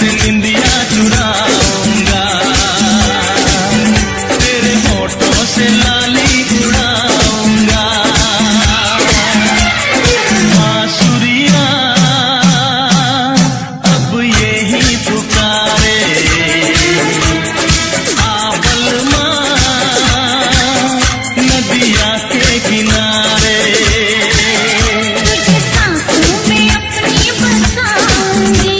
से निंदिया चुराऊंगा, तेरे होठों से लाली उड़ाऊंगा। बांसुरिया अब यही पुकारे, आवल माँ नदिया के किनारे। तुझे सांसों में अपनी बसाऊंगी,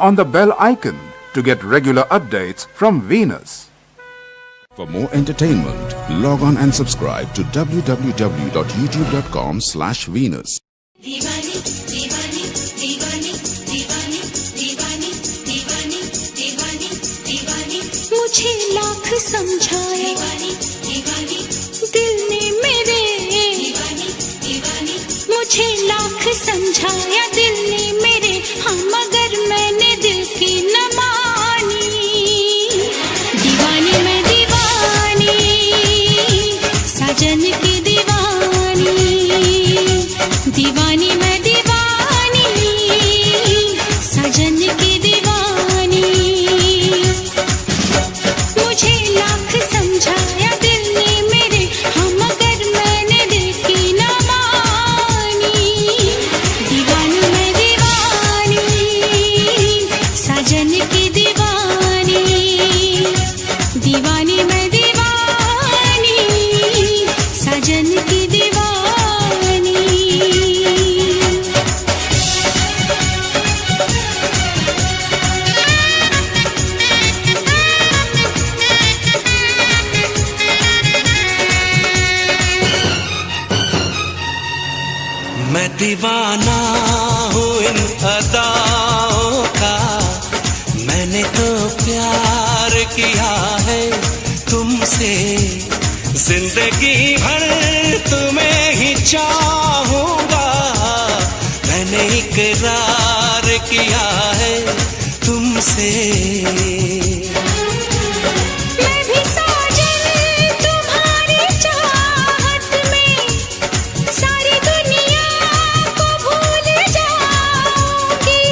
on the bell icon to get regular updates from Venus. For more entertainment, log on and subscribe to www.youtube.com/Venus. दीवानी दीवानी दीवानी दीवानी दीवानी दीवानी दीवानी दीवानी मुझे लाख समझाया दीवानी दीवानी दिल ने मेरे दीवानी दीवानी मुझे लाख समझाया दिल ने मेरे हाँ मगर मैंने दिल की न मानी दीवानी मैं दीवानी साजन की दीवानी दीवानी मैं दीवानी साजन की दीवानी मुझे लाख समझाया दिल ने मेरे हाँ मगर मैंने दिल की न मानी दीवानी मैं दीवानी साजन की दीवानी दीवानी मैं दीवानी साजन की दीवानी मैं दीवाना हूँ इन अदाओं का मैंने तो प्यार किया है तुमसे जिंदगी भर तुम्हें ही चाहूंगा मैंने इकरार किया है तुमसे मैं भी साजन तुम्हारी चाहत में सारी दुनिया को भूल जाऊंगी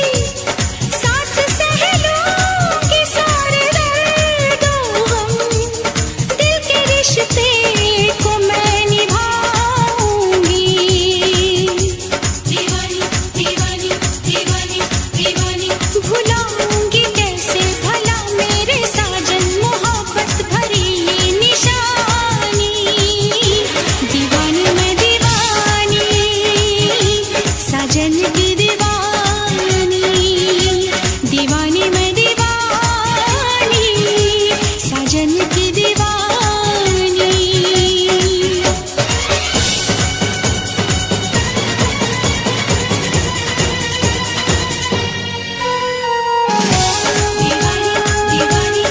साथ सह लूंगी सारे दर्दों हम दिल के रिश्ते को मैं निभाऊंगी दीवानी दीवानी दीवानी दीवानी भुलाऊंगी कैसे भला मेरे साजन मोहब्बत भरी ये निशानी दीवानी मैं दीवानी साजन की दीवानी दीवानी मैं दीवानी साजन की दीवानी दीवानी दीवानी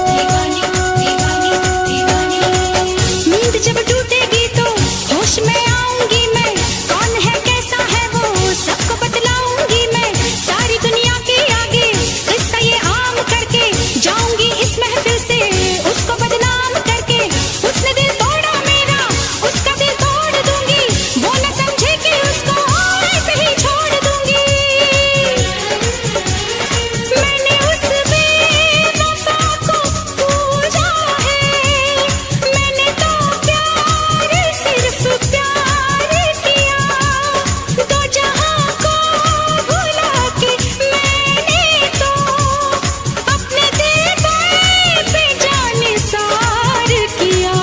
दीवानी दीवानी दीवानी नींद जब टूटेगी तो होश में आऊंगी मैं कौन है कैसा है वो सबको बतलाऊंगी मैं सारी दुनिया के आगे किस्सा ये आम करके जाऊंगी इस महफिल से उसको बदनाम करके उसने दिल तोड़ा मेरा उसका दिल तोड़ दूंगी वो न समझे कि उसको ऐसे ही छोड़ दूंगी मैंने उस बेवफा को पूजा है मैंने तो प्यार सिर्फ प्यार किया दो जहां को भुला के मैंने तो अपने दिल पे जानिसार किया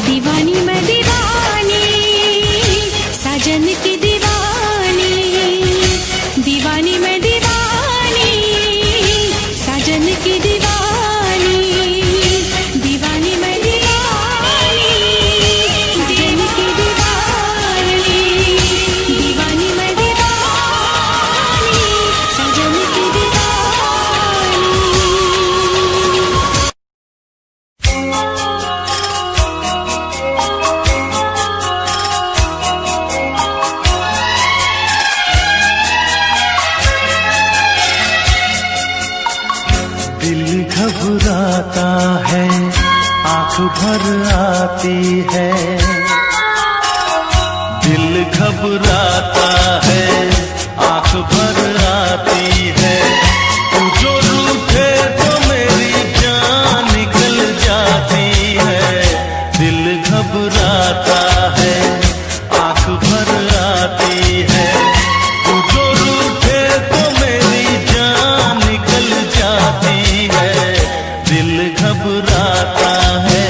दीवानी मैं दीवानी साजन की दीवानी दीवानी मैं दीवानी साजन की दीवानी दीवानी मैं दीवानी साजन की दीवानी दीवानी मैं दीवानी साजन की दीवानी दिल घबराता है आंख भर आती है दिल घबराता है आंख भर आती है तू जो रूठे तो मेरी जान निकल जाती है दिल घबराता है आंख भर आती है तू जो रूठे तो मेरी जान निकल जाती है दिल घबराता है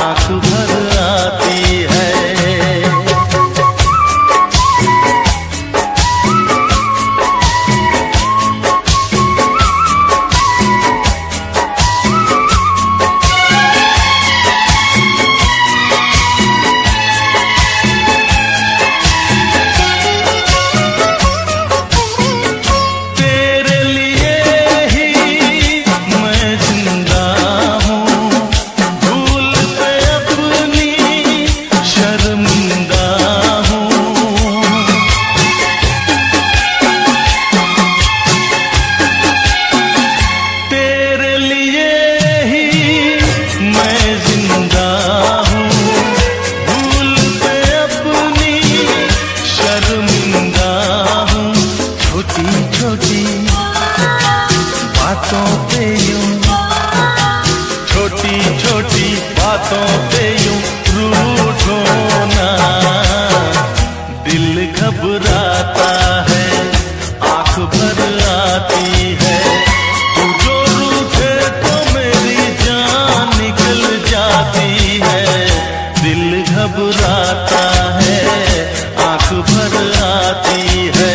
आंख भर आती है बातों पे यूं रूठो ना। दिल घबराता है, आंख भर आती है, तू जो रूठे तो मेरी जान निकल जाती है। दिल घबराता है, आंख भर आती है।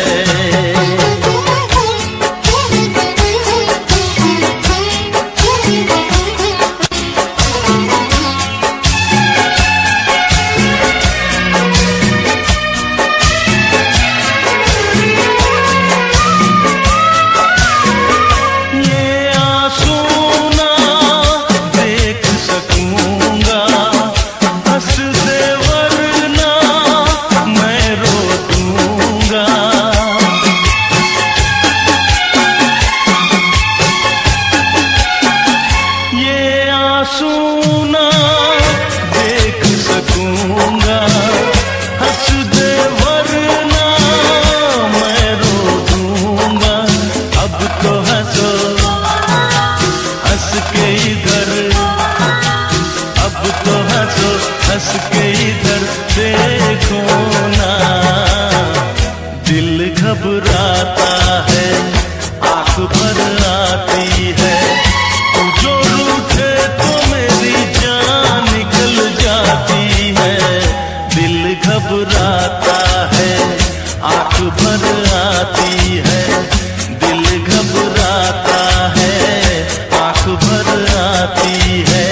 सुना देख सकूंगा, हंस दे वरना मैं रो दूंगा। अब तो हंसो हंस के इधर, अब तो हंसो हंस के इधर देखो ना। दिल घबराता है, आंख भर आती है, तू जो रूठे तो मेरी जान निकल जाती है। दिल घबराता है, आंख भर आती है, दिल घबराता है, आंख भर आती है।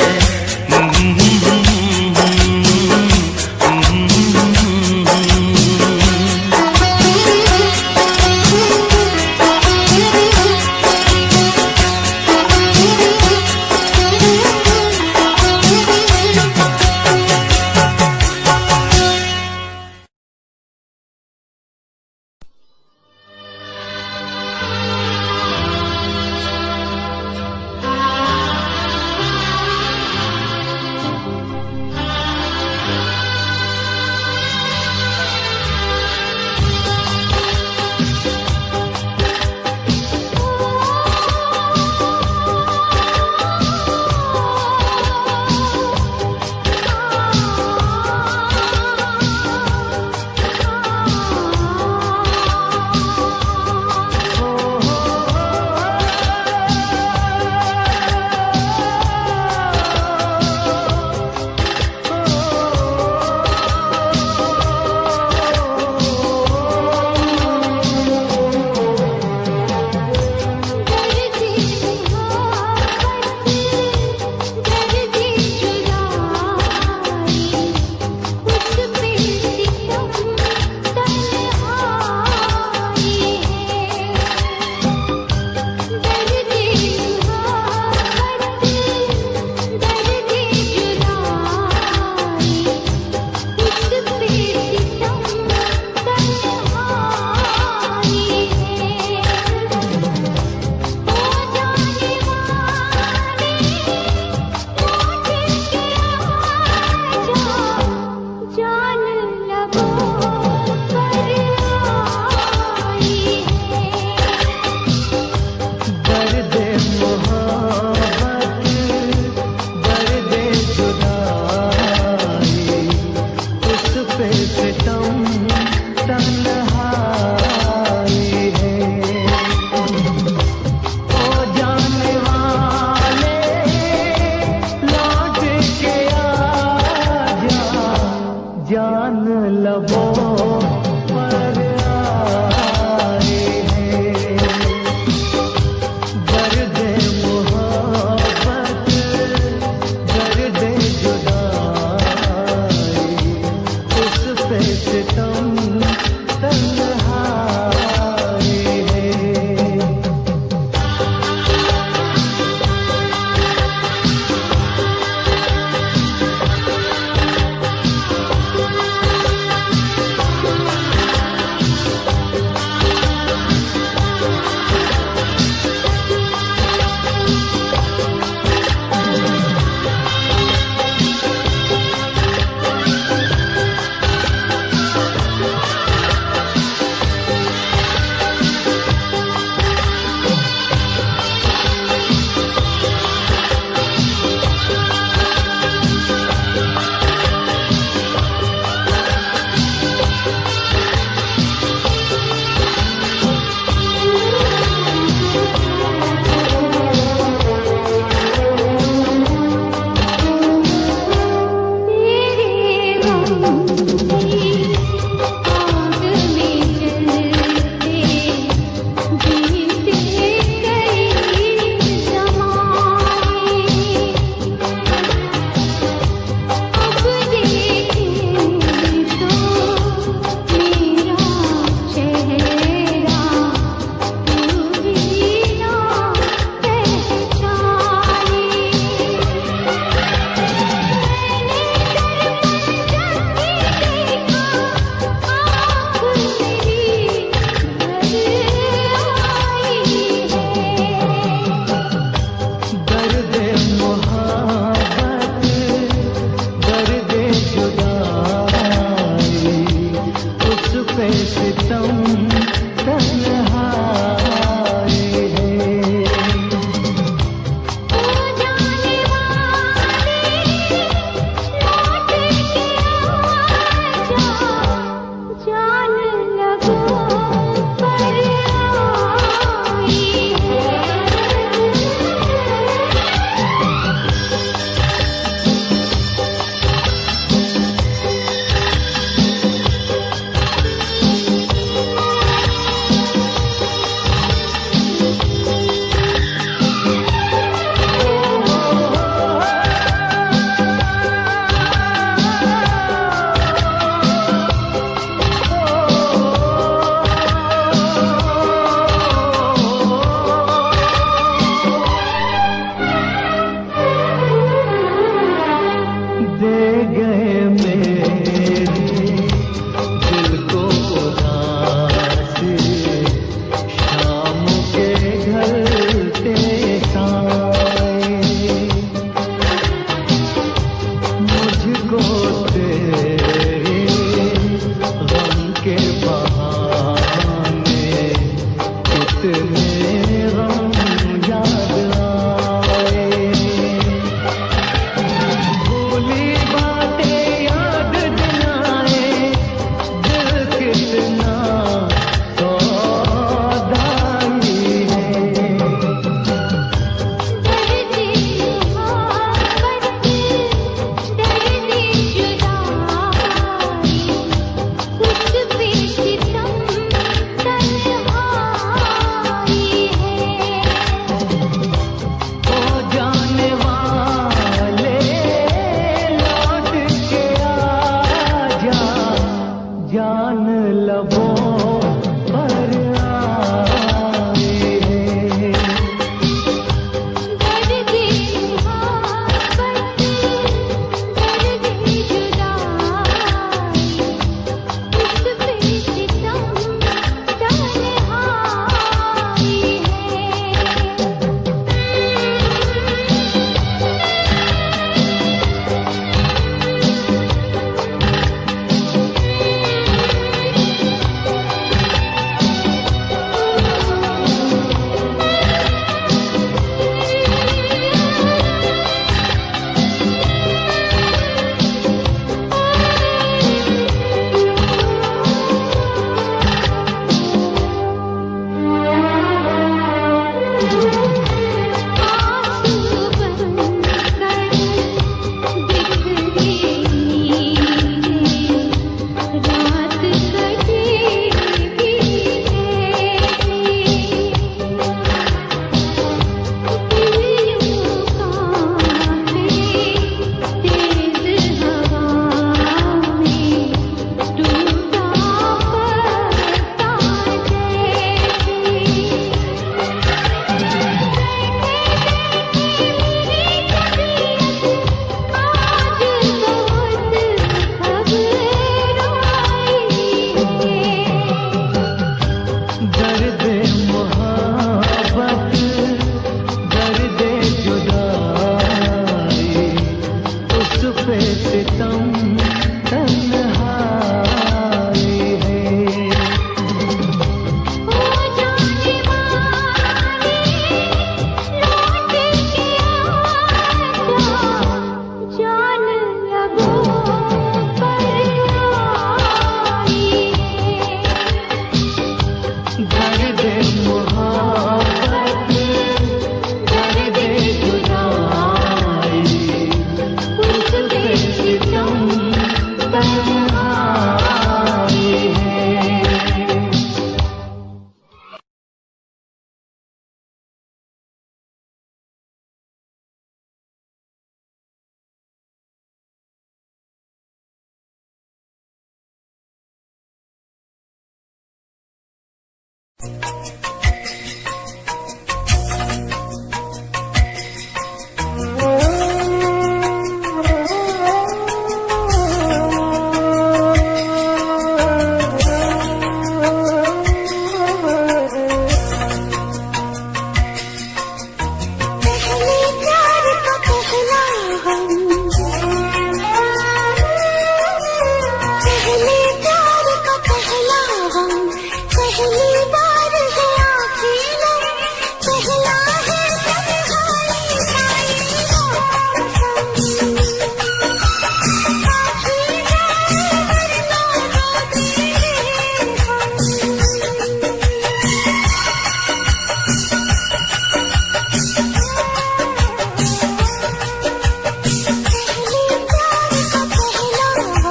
दर्द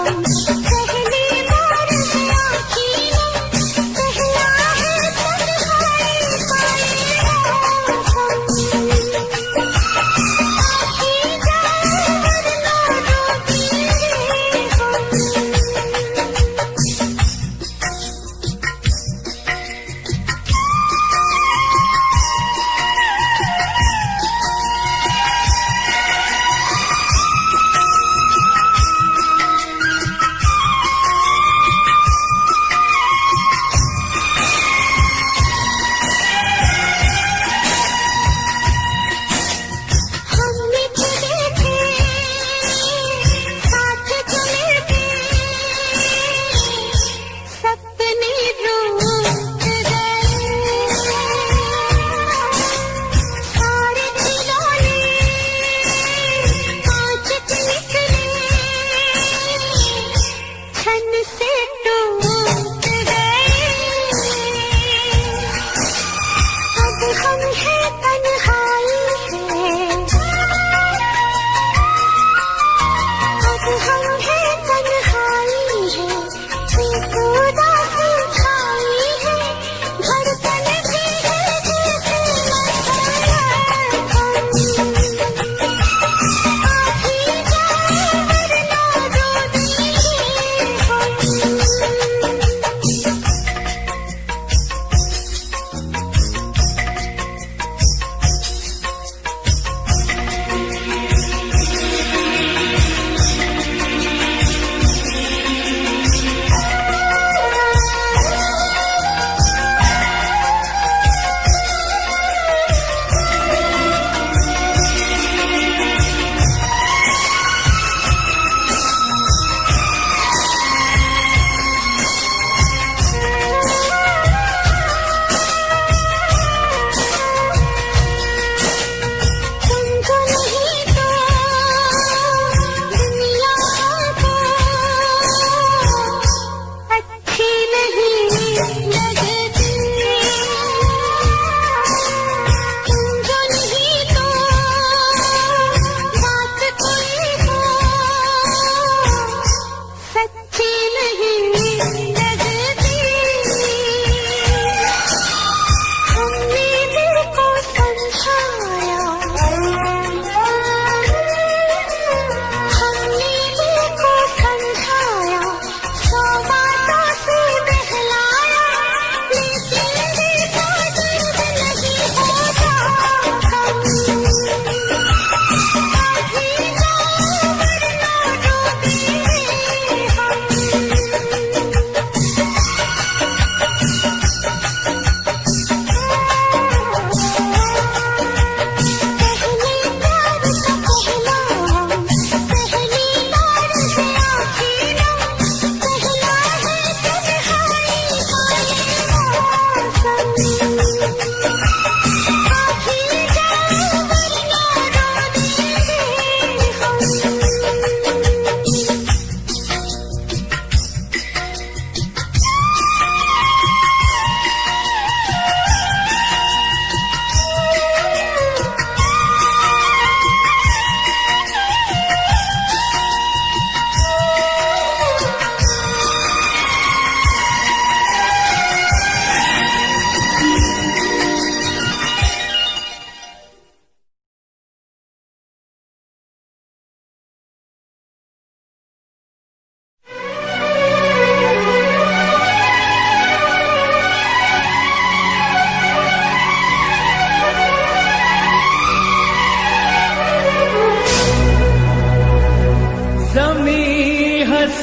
पहली बार है आँखी में, पहला है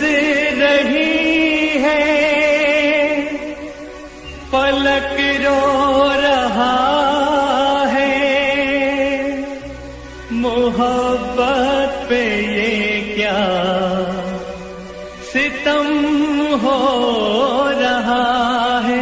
रही है, पलक रो रहा है, मोहब्बत पे ये क्या सितम हो रहा है।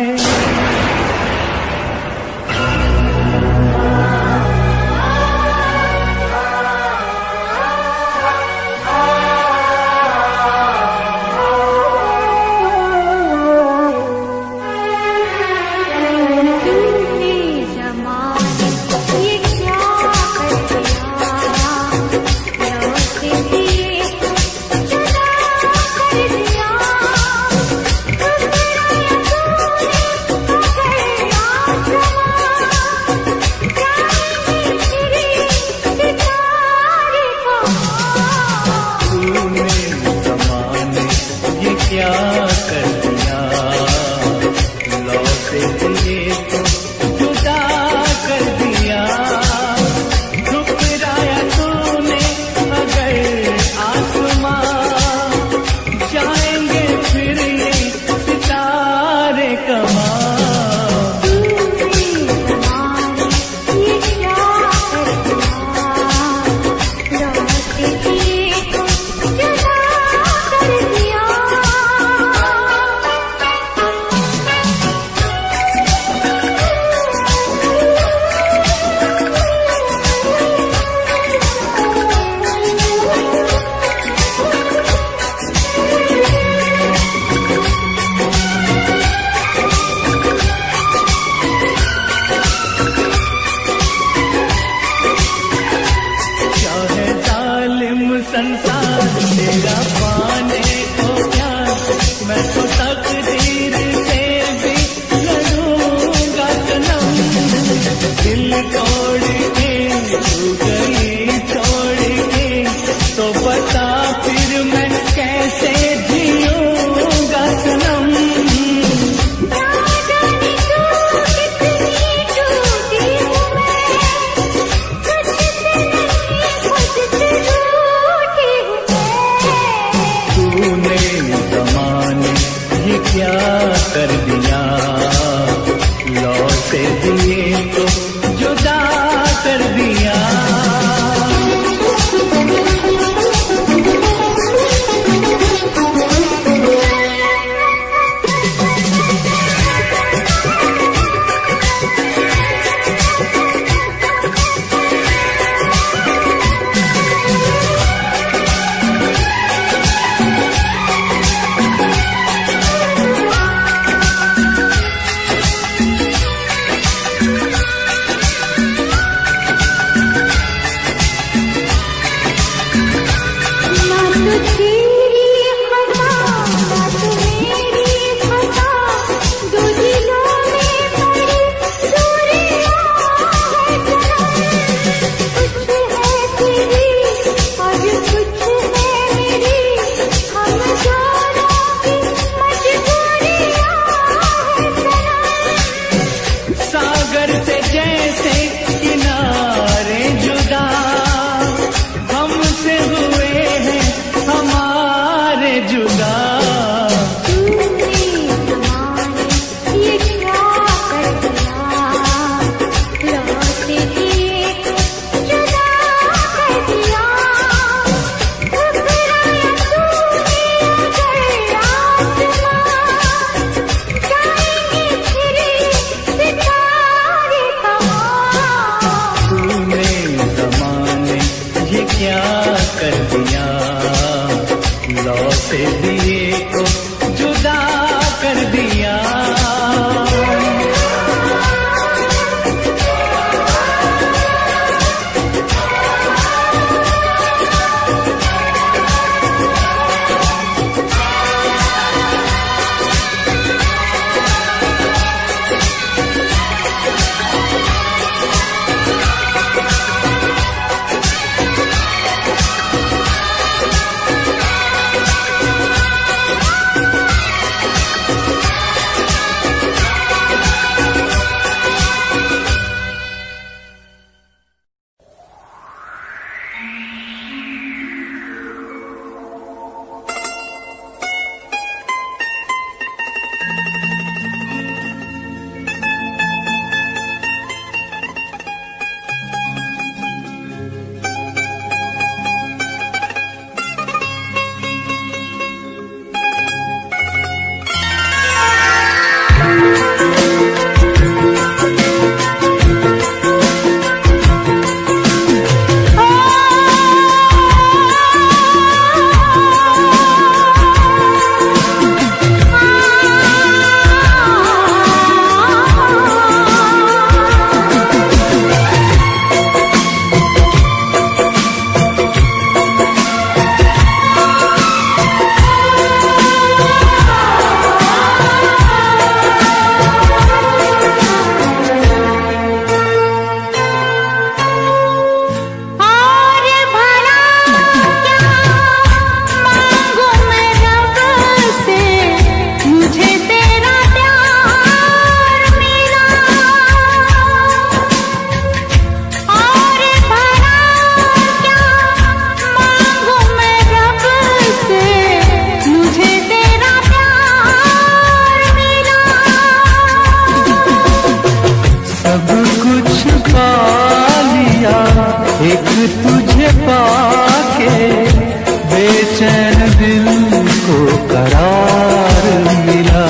दिल को करार मिला।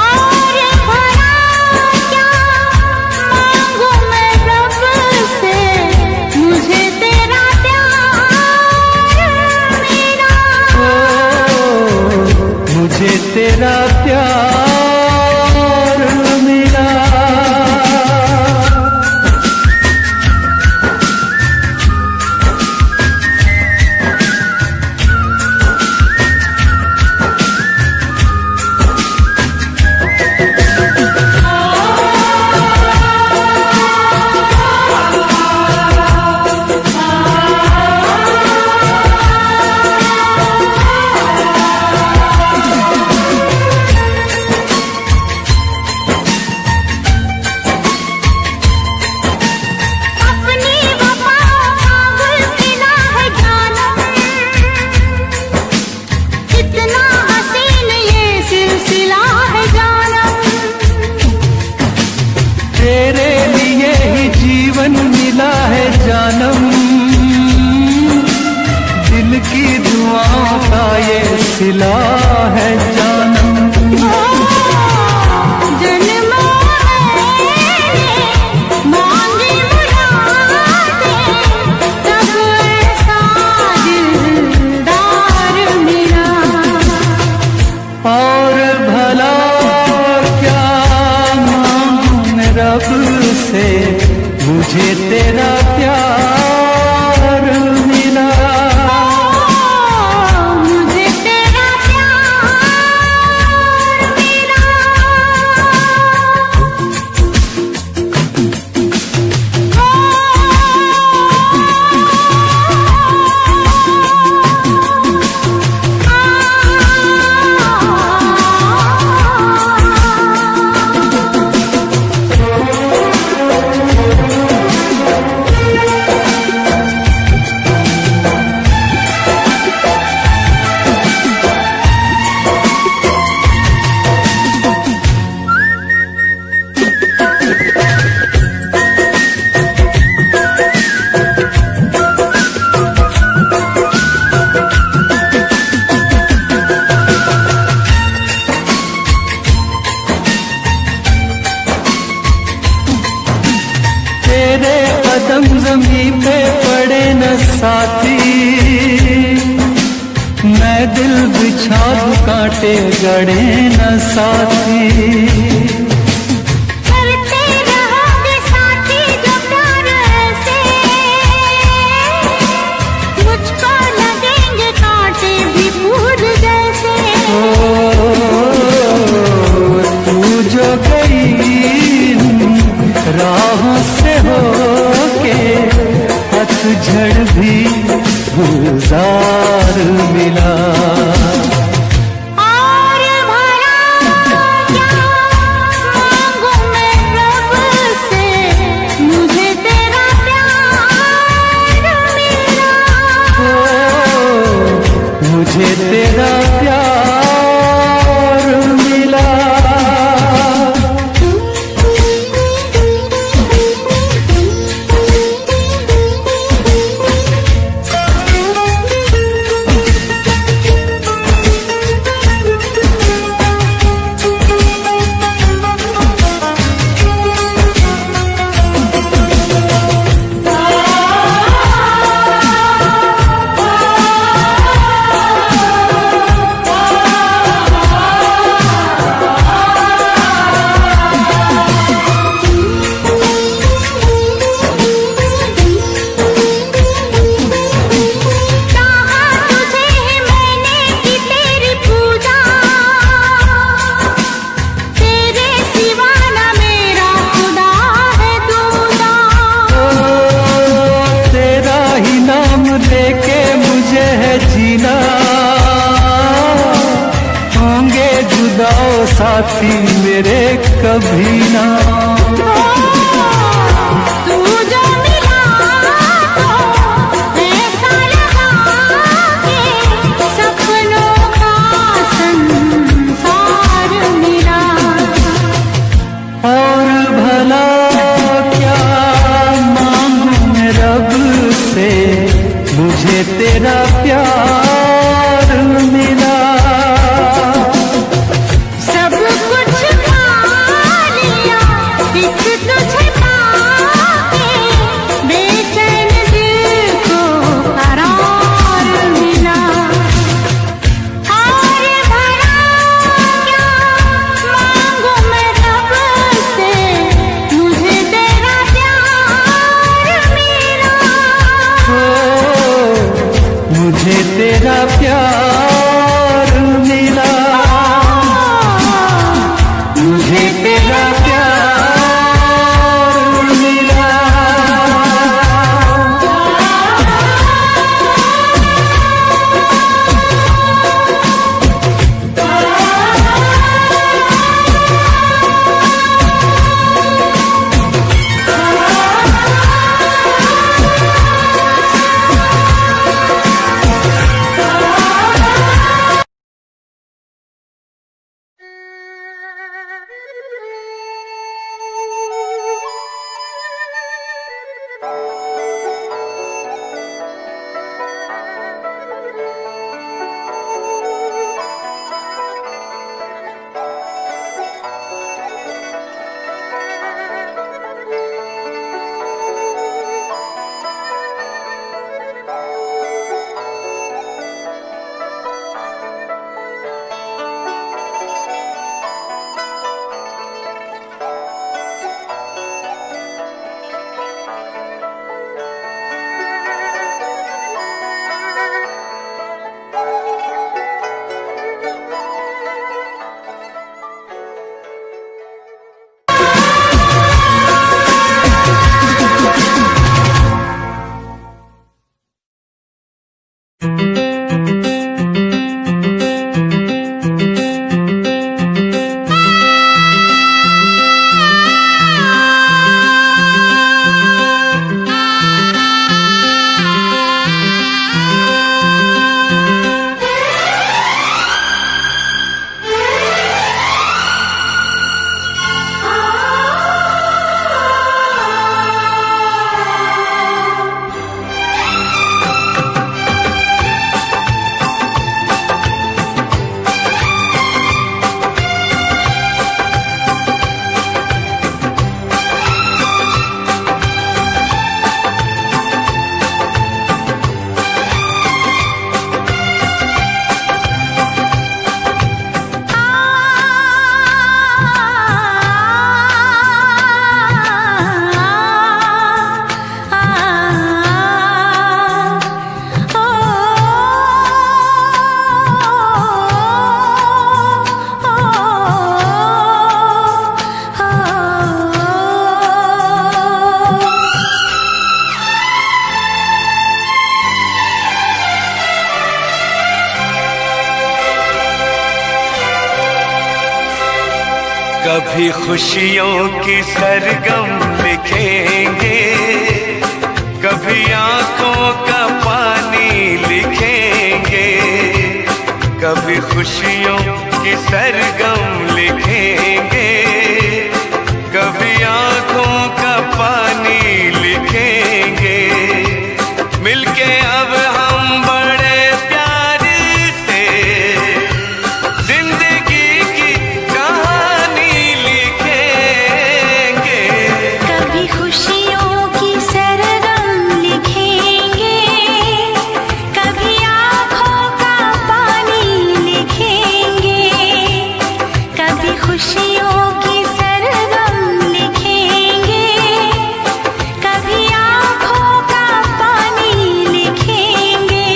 और भला क्या मांगू मैं रब से, मुझे तेरा प्यार मिला। मुझे तेरा प्यार मिला। अपनी वफाओं का गुलसिला है जानम, कितना हसीन ये सिलसिला है जानम। तेरे लिए ही जीवन मिला है जानम, दिल की दुआओं का ये सिला है जानम। जन्मों मैंने मांगी मुरादें, तब ऐसा दिलदार मिला। और भला क्या मांगू मैं रब से, मुझे तेरा प्यार मिला। मुझे तेरा प्यार मिला। तेरे कदम ज़मीं पे पड़े न साथी, मैं दिल बिछा दूं कांटे गड़े न साथी। करते रहोगे साथी जो प्यार ऐसे, मुझको लगेंगे कांटे भी फूल जैसे। तू जो गई राहों से होके, पतझड़ भी गुलजार मिला। और भला क्या मांगू मैं रब से, मुझे तेरा प्यार मिला। मुझे तेरा प्यार मिला। साथी मेरे कभी ना। तू जो मिला तो ऐसा लगा कि सपनों का संसार मिला। और भला क्या मांगू मैं रब से, मुझे तेरा प्यार तेरा प्यार मिला, मुझे तेरा प्यार मिला। कभी खुशियों की सरगम लिखेंगे, कभी आंखों का पानी लिखेंगे। कभी खुशियों की सरगम लिखेंगे, कभी आंखों का पानी लिखेंगे। मिलके अब हम बड़े प्यार से जिंदगी की कहानी लिखेंगे। कभी खुशियों की सरगम लिखेंगे, कभी आँखों का पानी लिखेंगे। कभी खुशियों की सरगम लिखेंगे, कभी आँखों का पानी लिखेंगे।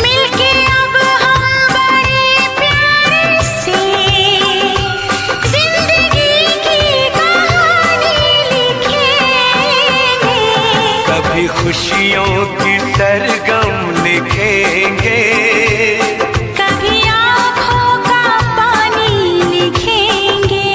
मिलके अब हम बड़े प्यार से जिंदगी की कहानी लिखेंगे। कभी खुशियों की सरगम लिखेंगे, कभी आँखों का पानी लिखेंगे।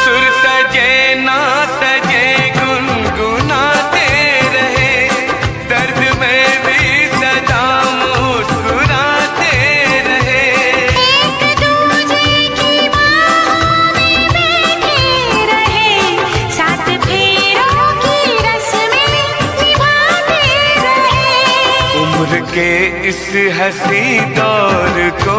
सुर सजे ना सजे गुनगुनाते रहे, दर्द में भी सदा मुस्कुराते रहे। एक दूजे की बाहों में बैठे रहे, साथ फेरों की रस्में निभाते रहे। उम्र के इस हंसी दौर को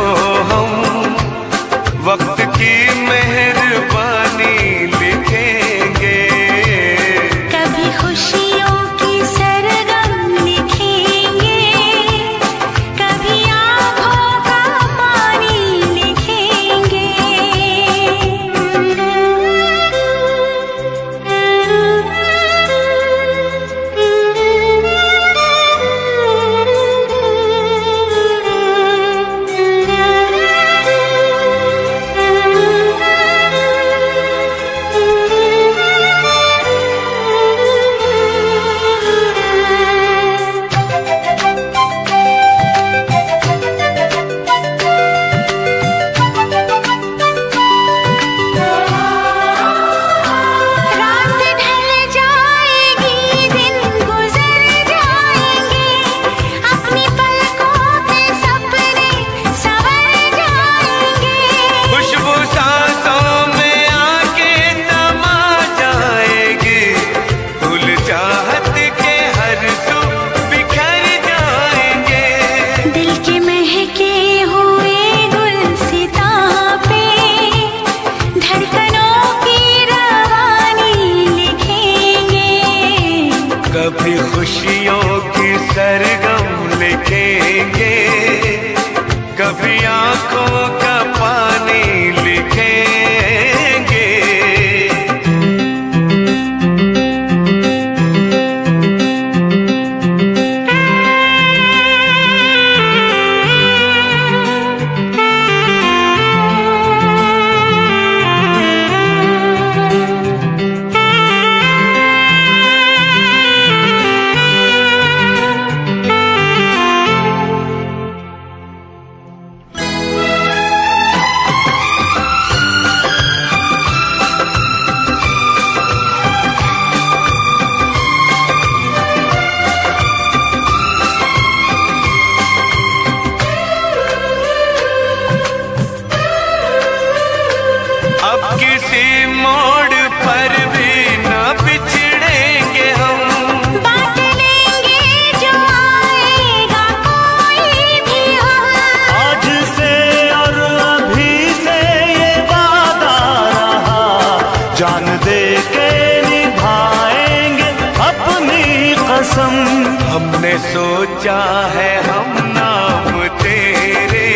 सोचा है हम नाम तेरे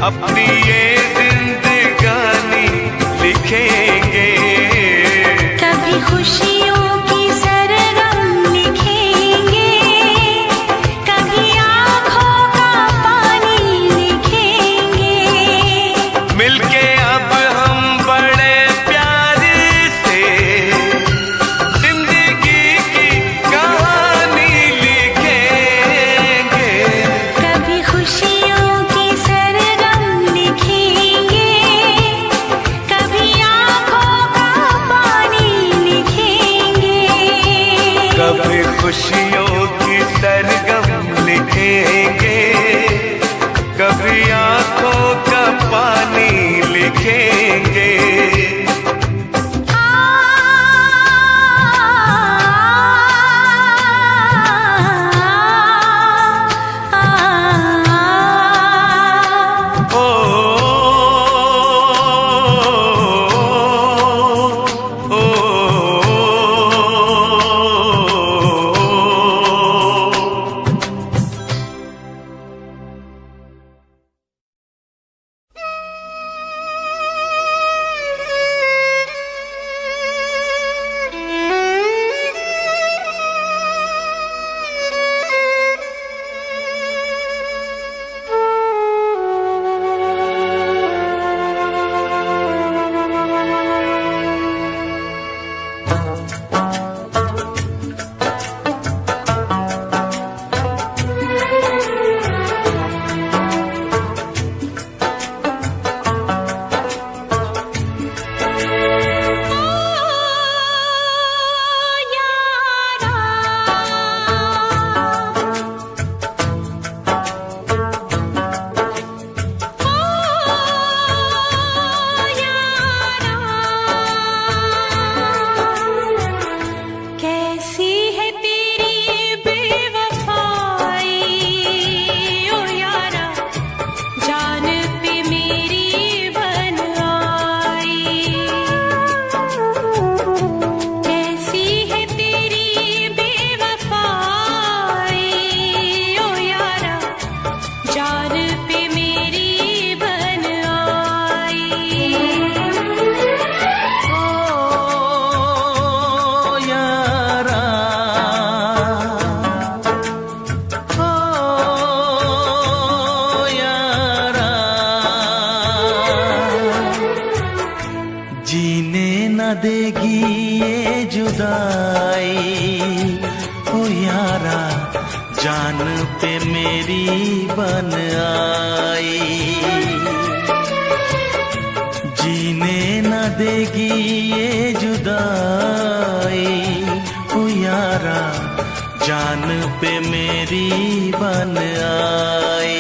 अपनी ये जिंदगानी लिखेंगे। कभी खुशियों की सरगम लिखेंगे, कभी आँखों का पानी लिखेंगे। मिलके अब हम बड़े प्यार से जिंदगी की कहानी लिखेंगे। कभी खुशियों की सरगम लिखेंगे, कभी आँखों का पानी लिखेंगे। कभी खुशियों की सरगम लिखेंगे, कभी आंखों का पानी लिखेंगे। देगी ये जुदाई, ओ यारा जान पे मेरी बन आई। जीने न देगी ये जुदाई, ओ यारा जान पे मेरी बन आई।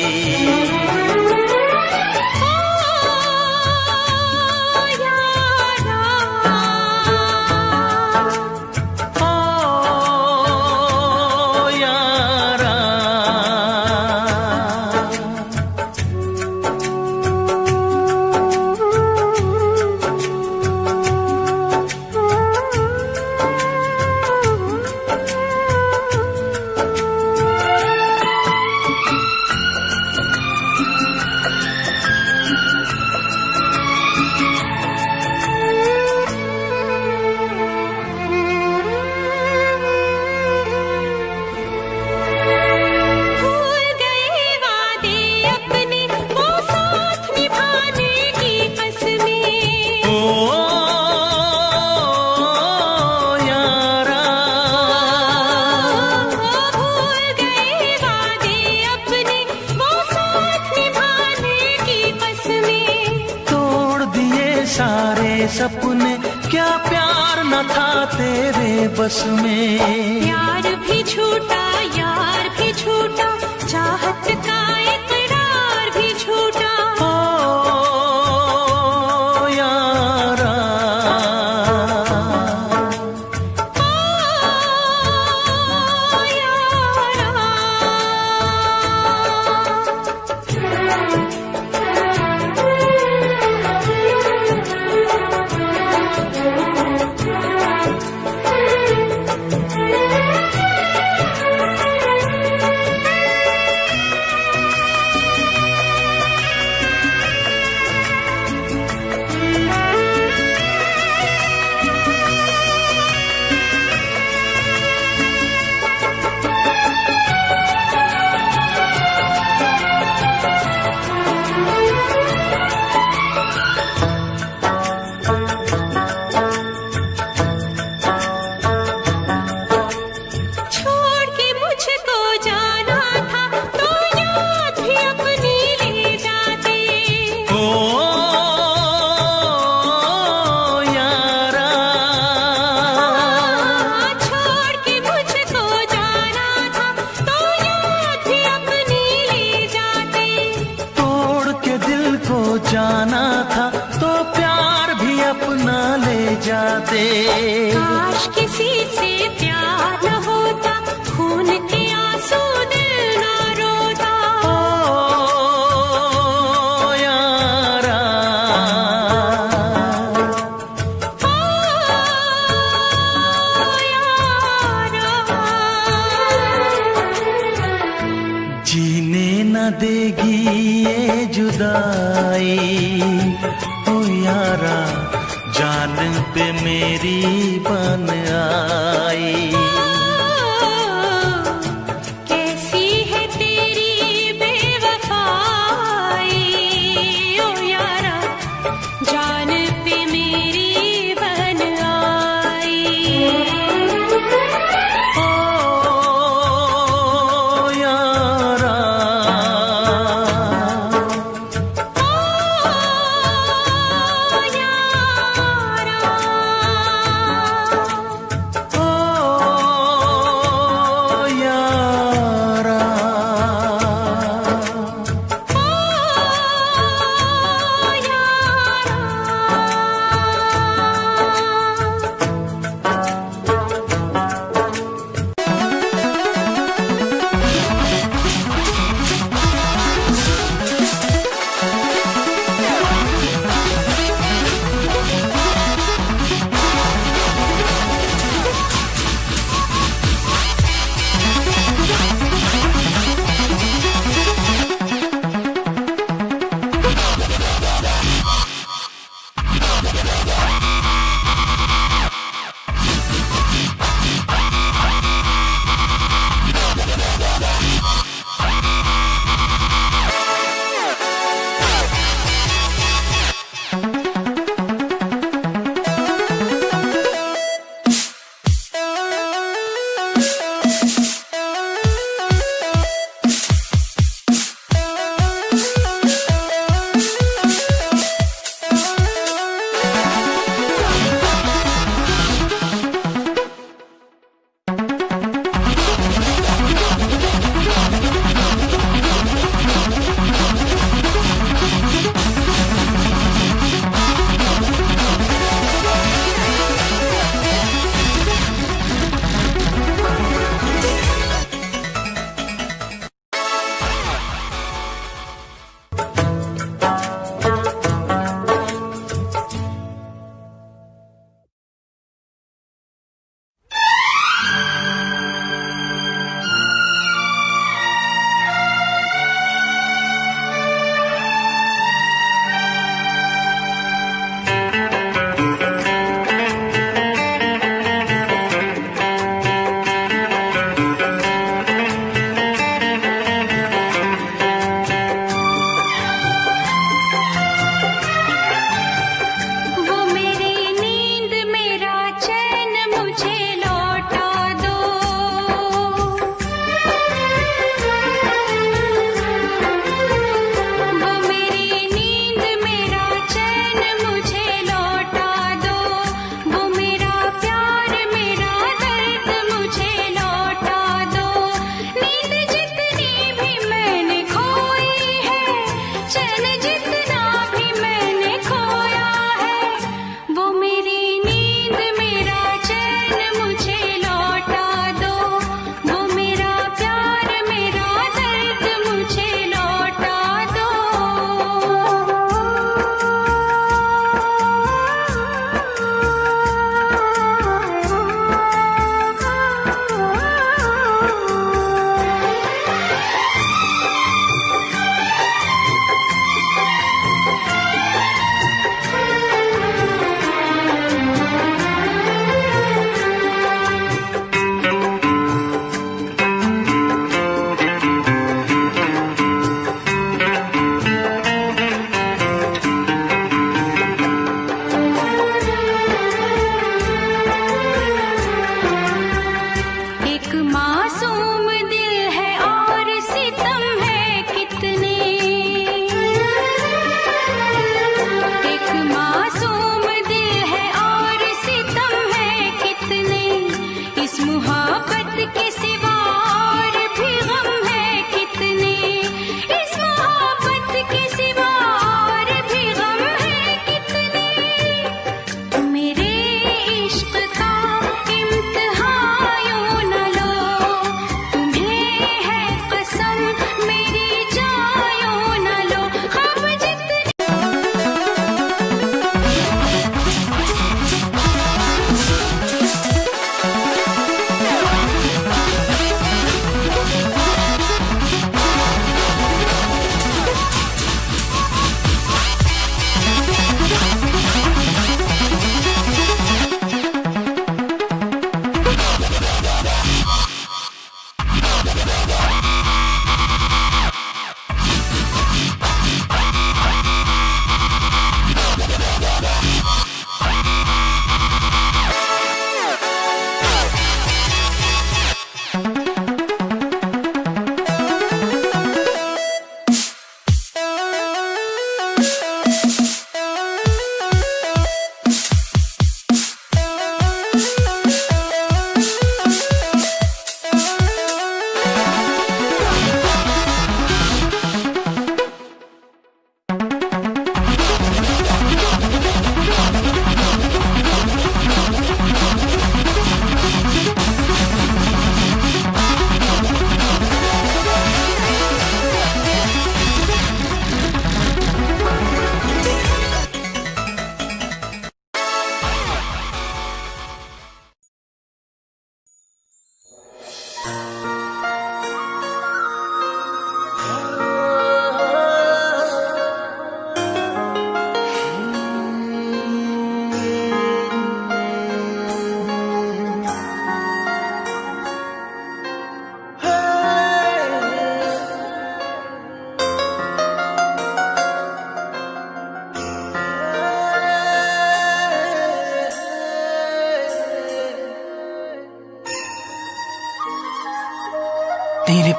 सपने क्या प्यार न था तेरे बस में। प्यार भी झूठा यार भी झूठा, चाहत का इकरार भी झूठा। ओ यारा जाना था तो प्यार भी अपना ले जाते। काश किसी से प्यार न होता, खून के आंसू दिल न रोता। ओ यारा, जीने न देगी ये जुदाई। ओ यारा, जान पे मेरी बन आई। कैसी है तेरी बेवफाई, ओ यारा, जान पे मेरी बन आई। ओ यारा,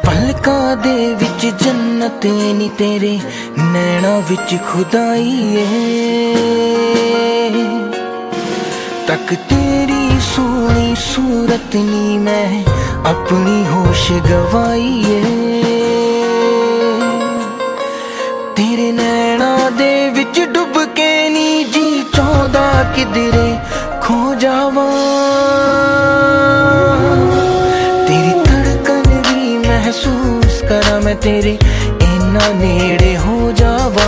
पलकां दे विच जन्नत नी तेरे नैना विच खुदाई है। तक तेरी सोनी सूरत नी मैं अपनी होश गवाई है। तेरे नैना दे विच डुब के नी जी चाहदा किधरे खो जावा। तेरी धड़कन भी महसूस करा मैं तेरे इन्ना नेड़े हो जावा।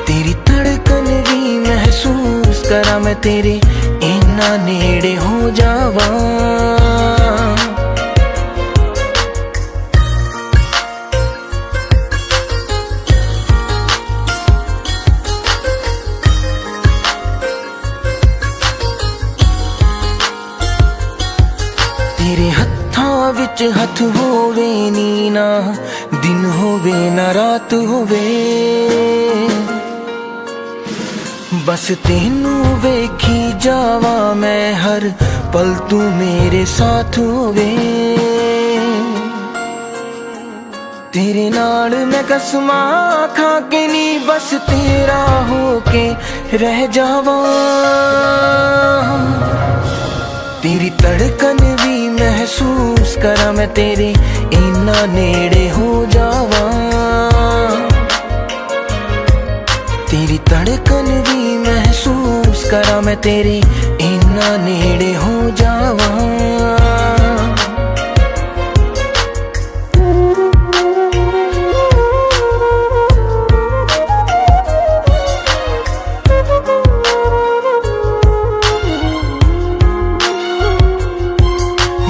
तेरी धड़कन भी महसूस करा मैं तेरे इन्ना नेड़े हो जावा। तेरे हत्थां विच हथ होवे नी ना दिन होवे ना रात होवे। बस तेनू वेखी जावा मैं हर पल तू मेरे साथ होवे। तेरे नाल मैं कसमां खा के नी बस तेरा होके रह जावा। तेरी धड़कन भी महसूस करा मैं तेरे इन्ना नेड़े हो जावा। तेरी धड़कन भी महसूस करा मैं तेरे इन्ना नेड़े हो जावा।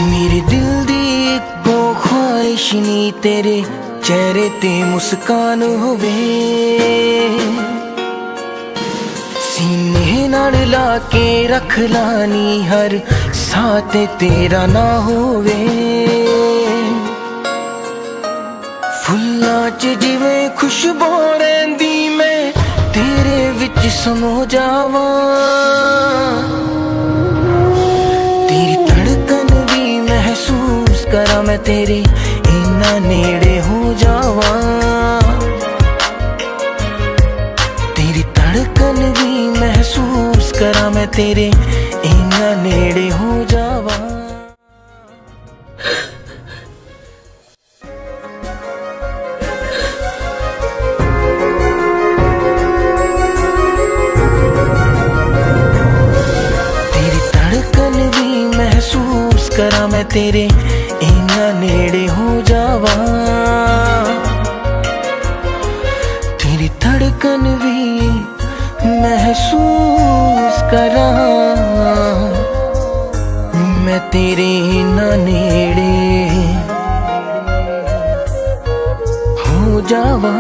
मेरे दिल दी इक्को ख्वाहिश नी तेरे चेहरे ते मुस्कान होवे। सीने नाल ला के रख लानी हर साथ तेरा ना होवे। फुल्लां च जिवें खुशबू रहिंदी मैं तेरे विच समो जावा। तेरी धड़कन भी महसूस करा मैं तेरे इन्ना नेड़े हो जावा। तेरी धड़कन भी महसूस करा मैं तेरे इन्ना नेड़े हो जावा। तेरी धड़कन भी महसूस करा मैं तेरे इन्ना नेड़े हो जावा। तेरी धड़कन भी महसूस करा मैं तेरे इन्ना नेड़े हो जावा।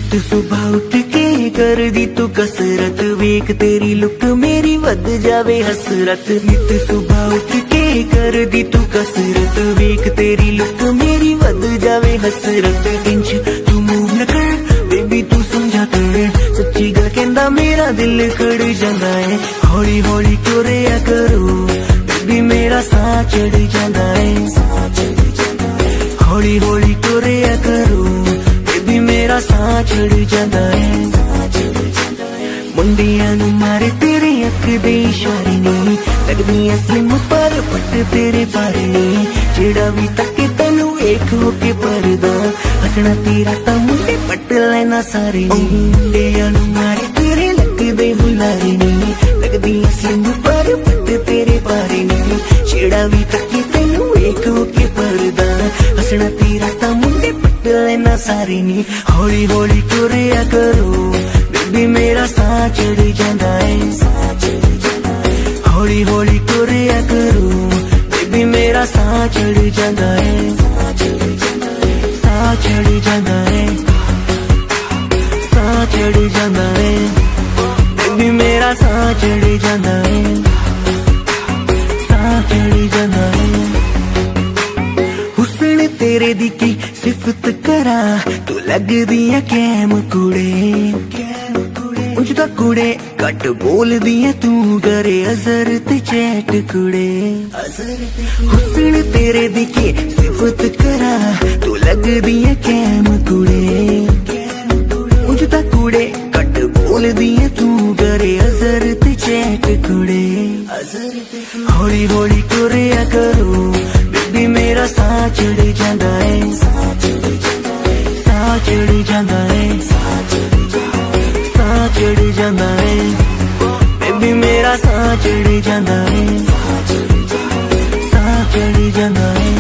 नित सुबह उठ के कर दी तू कसरत, वेख तेरी लुक मेरी वध जावे हसरत। नित सुबह उठ के कर दी तू कसरत, वेख तेरी लुक मेरी वध जावे हसरत। इंच तू मूव न कर बेबी तू समझा कर, सच्ची गल कहंदा मेरा दिल कड़ जांदा है। हौली हौली टुरिया करो बेबी मेरा साह चढ़ जांदा है। हौली हौली टुरिया करो बेबी मेरा साह चढ़ जांदा है। मुंडियां नू मारे तेरे अख दे इशारे नी, लगदियां स्लिम पर पट तेरे बारे नी। जेड़ा भी तके तैनू वेख हो के परदा, हसना तेरा तां मुंडे पट लेना सारे नी। मुंडियां नू मारे तेरे लगदे हुलारे नी, लगदियां स्लिम पर पट तेरे बारे नी। जेड़ा भी तके तैनू वेख हो के परदा, हसना तेरा तां मुंडे पट लेना सारे नी। हौली हौली टुरिया करो बेबी मेरा साह चढ़ जांदा है। हौली हौली टुरिया करो बेबी मेरा साह चढ़ जांदा है। साह चढ़ जांदा है, साह चढ़ जांदा है बेबी मेरा साह चढ़ जांदा है। साह चढ़ जांदा है। हुस्न तेरे दी की सिफत करा, तू लगदी है कैम कुड़े। उंज दा कुड़े घट बोलदी है तू, करे अजर ते चैट कुड़े। हुस्न तेरे दी की सिफत करा, तू लगदी है कैम कुड़े। उंज दा कुड़े घट बोलदी है तू, करे अजर ते चैट कुड़े। हौली हौली टुरिया करो बेबी मेरा साह चढ़ जांदा है। साह चढ़ जांदा है, साह चढ़ जांदा है बेबी मेरा साह चढ़ जांदा है। साह चढ़ जांदा है।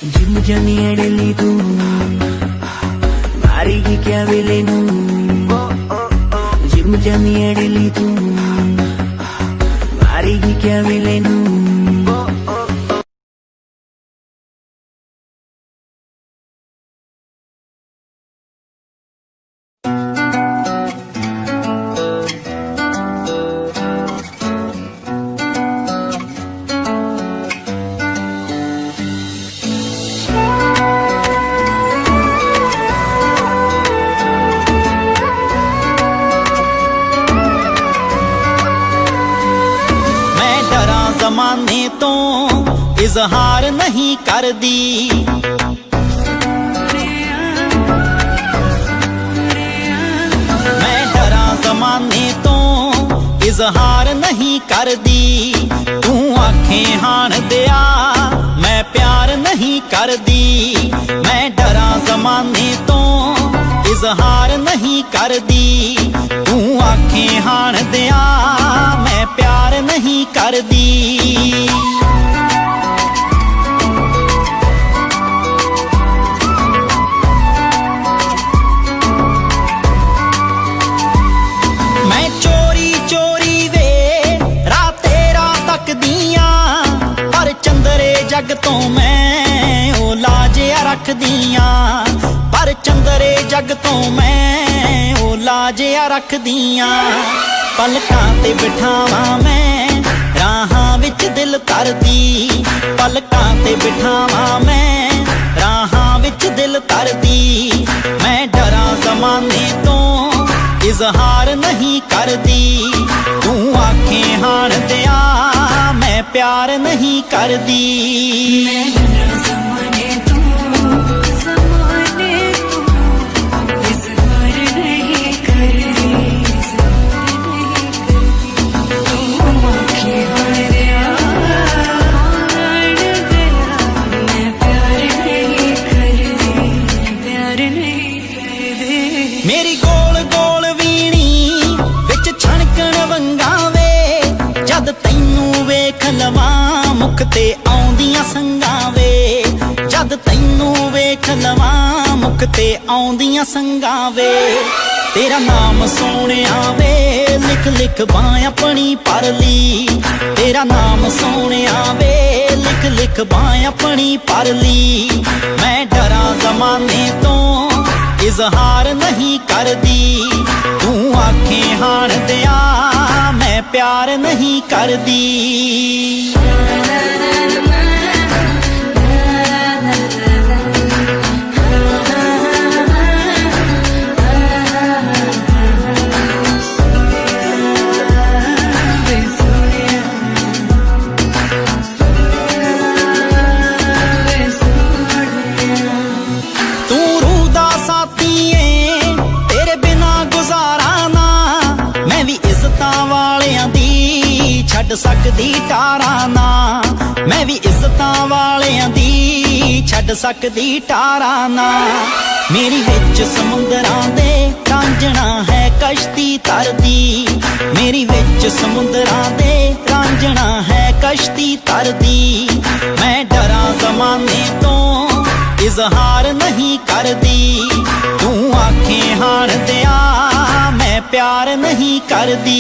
जिम जानी अड़ली तू मारेगी क्या वेले नू। जिम जानी अड़ली तू मारेगी क्या वेले नू। ज़माने तो इजहार नहीं कर दी, मैं डरा ज़माने तो इजहार नहीं कर दी। तू आखें हाण दिया मैं प्यार नहीं कर दी, मैं डरा ज़माने तो इजहार नहीं कर दी। तू आखें हाण दिया मैं प्यार नहीं कर दी। मैं चोरी चोरी वे रात तेरा तक दिया, पर चंदरे जग तो मैं ओ लाजिया रख दिया। पर चंदरे जग तो मैं ओ लाजिया रख दिया। पलकां ते बिठावा मैं राहां विच दिल तरदी, पलकां ते बिठावा मैं राहां विच दिल तरदी। मैं डरा ज़माने तो इजहार नहीं कर दी। तू आखें हाण दिया मैं प्यार नहीं कर दी। मैं डरा ज़माने तो इज़हार नहीं कर दी, इज़हार नहीं कर दी। तू आखें हाण दिया मैं प्यार नहीं कर दी, प्यार नहीं कर दी। मेरी गोल गोल वीणी विच छणकण वंगा वे, जद तैनू वेख लवां मुख ते आउंदियां संगां वे। जद तैनू वेख लवां मुख ते आउंदियां संगां वे। तेरा नाम सोहणिया वे लिख लिख बां अपनी परली। तेरा नाम सोहणिया वे लिख लिख बां अपनी परली। मैं डरा ज़माने तो इजहार नहीं करदी। तू आखे हाण दिया मैं प्यार नहीं करदी। छड़ सकदी टारा ना मैं भी इज्जतां वालियां दी छड़ सकदी टारा ना। मेरी विच समुंदरां दे रांझणा है कश्ती तरदी। मेरी विच समुंदरां दे रांझणा है कश्ती तरदी। मैं डरां ज़माने तो इजहार नहीं करदी। तू आखे हाण दिया मैं प्यार नहीं करदी।